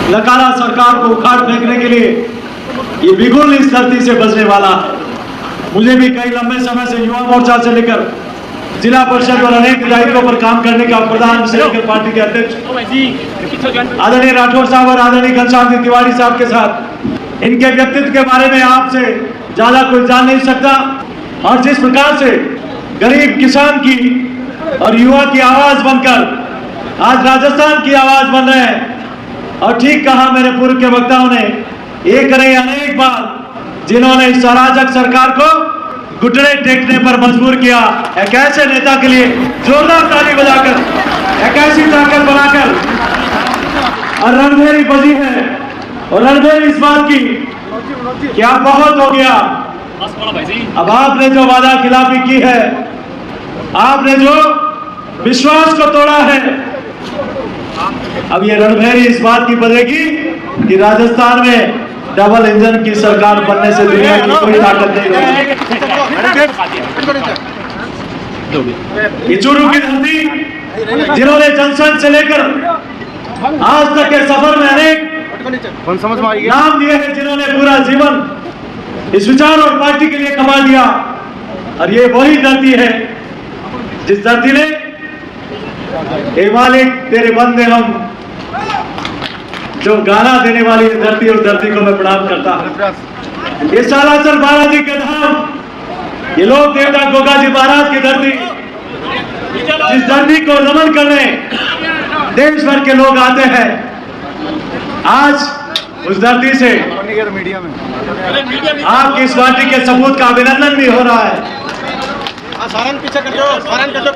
नकारा सरकार को उखाड़ फेंकने के लिए ये बिगुल इस धरती से बचने वाला है। मुझे भी कई लंबे समय से युवा मोर्चा से लेकर जिला परिषद और अनेक दायित्वों पर काम करने का प्रधान से लेकर पार्टी के अध्यक्ष आदरणीय राठौर साहब और आदरणीय घनश्याम तिवारी साहब के साथ इनके व्यक्तित्व के बारे में आपसे ज्यादा कोई जान नहीं सकता। और जिस प्रकार से गरीब किसान की और युवा की आवाज बनकर आज राजस्थान की आवाज बन रहे हैं। और ठीक कहा मेरे पूर्व के वक्ताओं ने, एक नहीं अनेक बार जिन्होंने इस अराजक सरकार को घुटने टेकने पर मजबूर किया, एक ऐसे नेता के लिए जोरदार ताली बजाकर, एक ऐसी ताकत बनाकर और रणभेरी बजी है। और रणभेरी इस बात की क्या बहुत हो गया। अब आपने जो वादा खिलाफी की है, आपने जो विश्वास को तोड़ा है, अब ये रणभेरी इस बात की बजेगी कि राजस्थान में डबल इंजन की सरकार बनने से दुनिया की कोई ताकत नहीं होगी। ये चूरू की धरती जिन्होंने जनसंघ से लेकर आज तक के सफर में अनेक नाम दिए हैं, जिन्होंने पूरा जीवन इस विचार और पार्टी के लिए कमा दिया। और ये वही धरती है जिस धरती ने ए मालिक तेरे बंदे हम जो गाना देने वाली है धरती, और धरती को मैं प्रणाम करता हूं। ये सालासर बालाजी के धाम, ये लोक देवता गोगा जी महाराज की धरती, जिस धरती को नमन करने देश भर के लोग आते हैं, आज उस धरती से आपकी इस पार्टी के सबूत का अभिनंदन भी हो रहा है।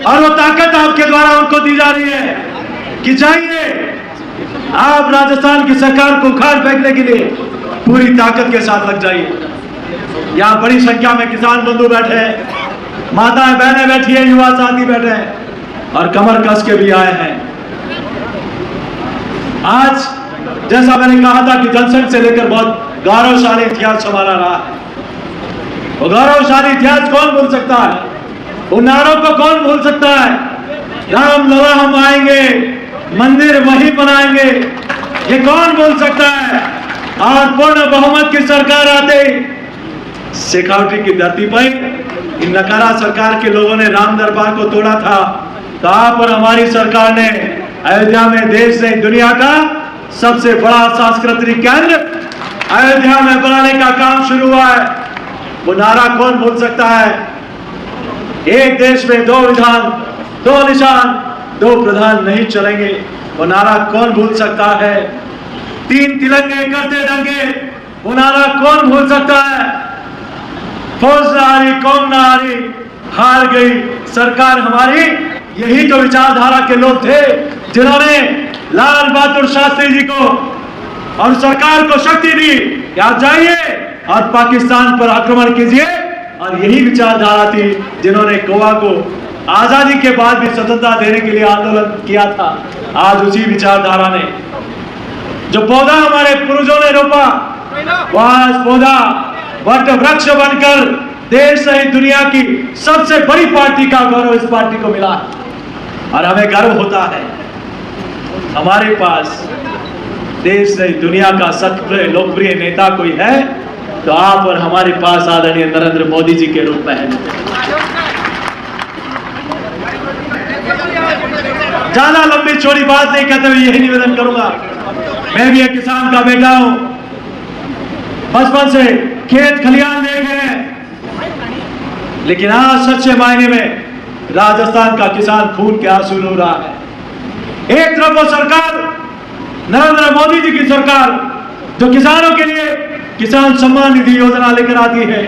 और वो ताकत आपके द्वारा उनको दी जा रही है कि चाहिए आप राजस्थान की सरकार को उखाड़ फेंकने के लिए पूरी ताकत के साथ लग जाइए। यहाँ बड़ी संख्या में किसान बंधु बैठे हैं, माताएं बहनें बैठी है, युवा साथी बैठे हैं और कमर कस के भी आए हैं। आज जैसा मैंने कहा था कि जनसंघ से लेकर बहुत गौरवशाली इतिहास हमारा रहा है। वो गौरवशाली इतिहास कौन भूल सकता है? उन नारों को कौन भूल सकता है? राम लला हम आएंगे, मंदिर वहीं बनाएंगे, ये कौन बोल सकता है? और पूर्ण बहुमत की सरकार आते शेखावटी की धरती पर इन नकारा सरकार के लोगों ने राम दरबार को तोड़ा था, तो आप और हमारी सरकार ने अयोध्या में देश नहीं दुनिया का सबसे बड़ा सांस्कृतिक केंद्र अयोध्या में बनाने का काम शुरू हुआ है। वो नारा कौन भूल सकता है? एक देश में दो विधान, दो निशान, दो प्रधान नहीं चलेंगे, वो नारा कौन भूल सकता है? तीन तिरंगे करते दंगे, वो नारा कौन भूल सकता है? फौज ना हारी, कौम ना हारी, हार गई सरकार हमारी। यही तो विचारधारा के लोग थे जिन्होंने लाल बहादुर शास्त्री जी को और सरकार को शक्ति दी कि आप जाइए और पाकिस्तान पर आक्रमण कीजिए। और यही विचारधारा थी जिन्होंने गोवा को आजादी के बाद भी स्वतंत्रता देने के लिए आंदोलन किया था। आज उसी विचारधारा ने जो पौधा हमारे पूर्वजों ने रोपा, वह पौधा वट वृक्ष बनकर देश सहित दुनिया की सबसे बड़ी पार्टी का गौरव इस पार्टी को मिला है। और हमें गर्व होता है हमारे पास देश सहित दुनिया का सबसे लोकप्रिय नेता कोई है तो आप और हमारे पास आदरणीय नरेंद्र मोदी जी के रूप में है। ज्यादा लंबी चौड़ी बात नहीं कहते हुए यही निवेदन करूंगा, मैं भी एक किसान का बेटा हूं, बचपन से खेत खलियान देखे हैं, लेकिन आज सच्चे मायने में राजस्थान का किसान खून के आंसू रो रहा है। एक तरफ वो सरकार नरेंद्र मोदी जी की सरकार जो किसानों के लिए किसान सम्मान निधि योजना लेकर आती है,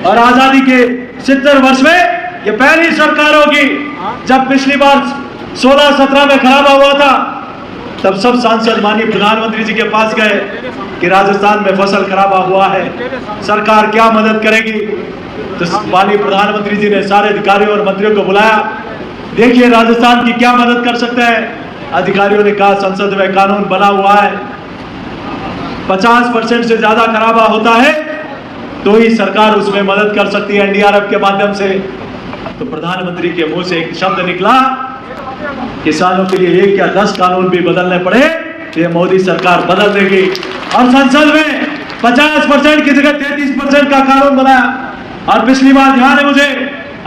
और आजादी के 70 वर्ष में ये पहली सरकार होगी। जब पिछली बार 16-17 में खराबा हुआ था तब सब सांसद माननीय प्रधानमंत्री जी के पास गए कि राजस्थान में फसल खराबा हुआ है, सरकार क्या मदद करेगी। तो माननीय प्रधानमंत्री जी ने सारे अधिकारियों और मंत्रियों को बुलाया, देखिए राजस्थान की क्या मदद कर सकते हैं। अधिकारियों ने कहा संसद में कानून बना हुआ है, 50% से ज्यादा खराबा होता है तो ही सरकार उसमें मदद कर सकती है एनडीआरएफ के माध्यम से। तो प्रधानमंत्री के मुंह से एक शब्द निकला, किसानों के लिए 1 या 10 कानून भी बदलने पड़े तो ये मोदी सरकार बदल देगी। और संसद में 50% की जगह 33% का कानून बनाया। और पिछली बार ध्यान है मुझे,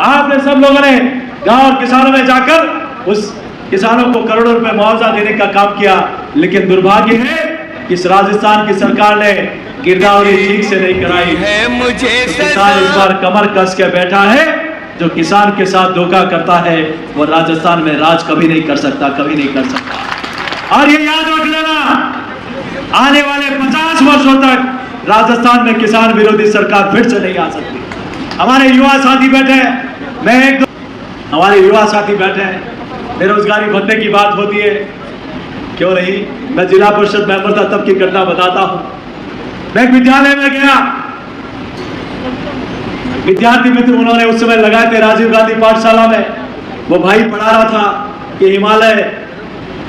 आपने सब लोगों ने गांव और किसानों में जाकर उस किसानों को करोड़ों रुपए मुआवजा देने का काम किया। लेकिन दुर्भाग्य है कि इस राजस्थान की सरकार ने गिरदावरी ठीक से नहीं कराई है। मुझे किसान इस बार कमर कस के बैठा है। जो किसान के साथ धोखा करता है वो राजस्थान में राज कभी नहीं कर सकता, कभी नहीं कर सकता। और ये याद रख लेना, आने वाले 50 वर्षों तक राजस्थान में किसान विरोधी सरकार फिर से नहीं आ सकती। हमारे युवा साथी बैठे हैं, हमारे युवा साथी बैठे हैं, बेरोजगारी भत्ते की बात होती है, क्यों नहीं। मैं जिला परिषद मेंबर था तब की घटना बताता हूं। मैं एक विद्यालय में गया, विद्यार्थी मित्र उन्होंने उस समय लगाए थे राजीव गांधी पाठशाला में। वो भाई पढ़ा रहा था कि हिमालय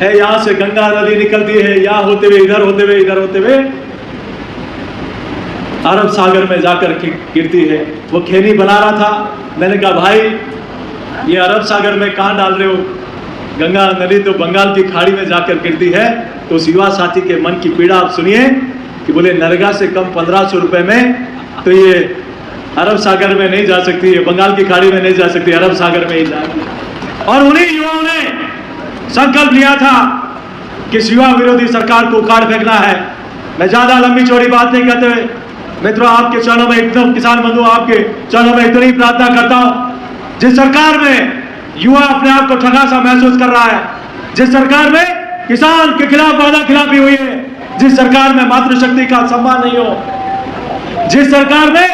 है, यहां से गंगा नदी निकलती है, यहां होते हुए इधर होते हुए इधर होते हुए अरब सागर में जाकर गिरती है। वो खेनी बना रहा था। मैंने कहा भाई ये अरब सागर में कहां डाल रहे हो, गंगा नदी तो बंगाल की खाड़ी में जाकर गिरती है। तो उस युवा साथी के मन की पीड़ा आप सुनिए कि बोले नरेगा से कम 1500 रुपए में तो ये अरब सागर में नहीं जा सकती, ये बंगाल की खाड़ी में नहीं जा सकती, अरब सागर में ही जाएगी। और उन्हीं युवाओं ने संकल्प लिया था कि इस युवा विरोधी सरकार को उखाड़ फेंकना है। मैं ज्यादा लंबी चौड़ी बात नहीं करते हुए मित्रों, आपके चरणों में एकदम किसान बंधु आपके चरणों में इतनी प्रार्थना करता हूं, जिस सरकार में युवा अपने आप को ठगा सा महसूस कर रहा है, जिस सरकार में किसान के खिलाफ वादा खिलाफी हुई है, जिस सरकार में मातृशक्ति का सम्मान नहीं हो, जिस सरकार में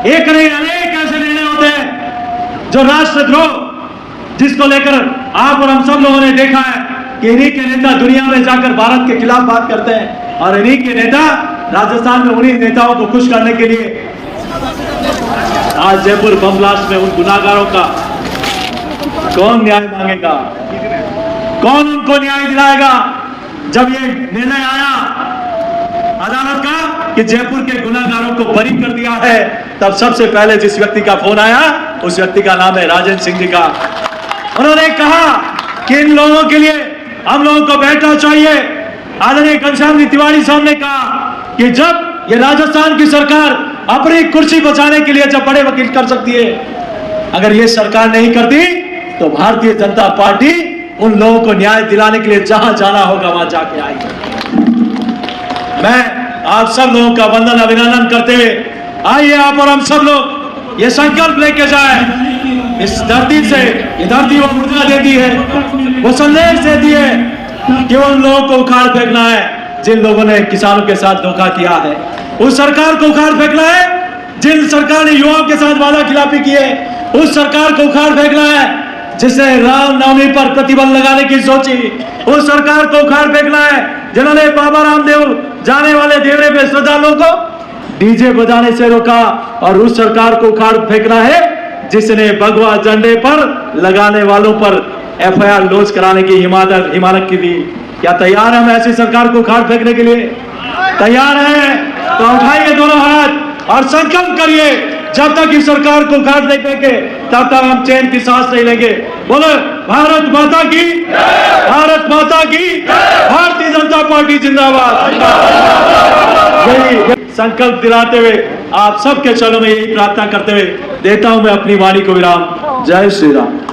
एक नहीं अनेक ऐसे निर्णय होते हैं जो राष्ट्रद्रोह, जिसको लेकर आप और हम सब लोगों ने देखा है कि इन्हीं के नेता दुनिया में जाकर भारत के खिलाफ बात करते हैं। और इन्हीं के नेता राजस्थान में उन्हीं नेताओं को खुश करने के लिए आज जयपुर बम ब्लास्ट में उन गुनाहगारों का कौन न्याय मांगेगा, कौन उनको न्याय दिलाएगा। जब ये निर्णय आया अदालत का कि जयपुर के गुनाहगारों को बरी कर दिया है, तब सबसे पहले जिस व्यक्ति का फोन आया उस व्यक्ति का नाम है राजेंद्र सिंह जी का। उन्होंने कहा कि इन लोगों के लिए हम लोगों को बैठना चाहिए। आदरणीय घनश्याम जी तिवारी साहब ने कहा कि जब ये राजस्थान की सरकार अपनी कुर्सी बचाने के लिए जब बड़े वकील कर सकती है, अगर ये सरकार नहीं करती तो भारतीय जनता पार्टी उन लोगों को न्याय दिलाने के लिए जहां जाना होगा वहां जाके आएगी। मैं आप सब लोगों का वंदन अभिनंदन करते हुए आइए आप और हम सब लोग ये संकल्प लेके जाए, इस धरती से, ये धरती वो ऊर्जा देती है, वो संदेश देती है कि उन लोगों को उखाड़ फेंकना है जिन लोगों ने किसानों के साथ धोखा किया है। उस सरकार को उखाड़ फेंकना है जिन सरकार ने युवाओं के साथ वादा खिलाफी की है। उस सरकार को उखाड़ फेंकना है जिसने रामनवमी पर प्रतिबंध लगाने की सोची। उस सरकार को उखाड़ फेंकना है जिन्होंने बाबा रामदेव जाने वाले देवरे पे श्रद्धालुओं को डीजे बजाने से रोका। और उस सरकार को उखाड़ फेंकना है जिसने भगवा झंडे पर लगाने वालों पर एफआईआर लॉन्च कराने की हिमाकत की दी। क्या तैयार है हम ऐसी सरकार को उखाड़ फेंकने के लिए? तैयार है तो उठाइए दोनों हाथ और संकल्प करिए, जब तक इस सरकार को उखाड़ नहीं फेंके तब तक हम चैन की सांस नहीं लेंगे। बोलो भारत माता की, भारत माता की, भारतीय जनता पार्टी जिंदाबाद। यही संकल्प दिलाते हुए आप सबके चरणों में यही प्रार्थना करते हुए देता हूं मैं अपनी वाणी को विराम। जय श्री राम।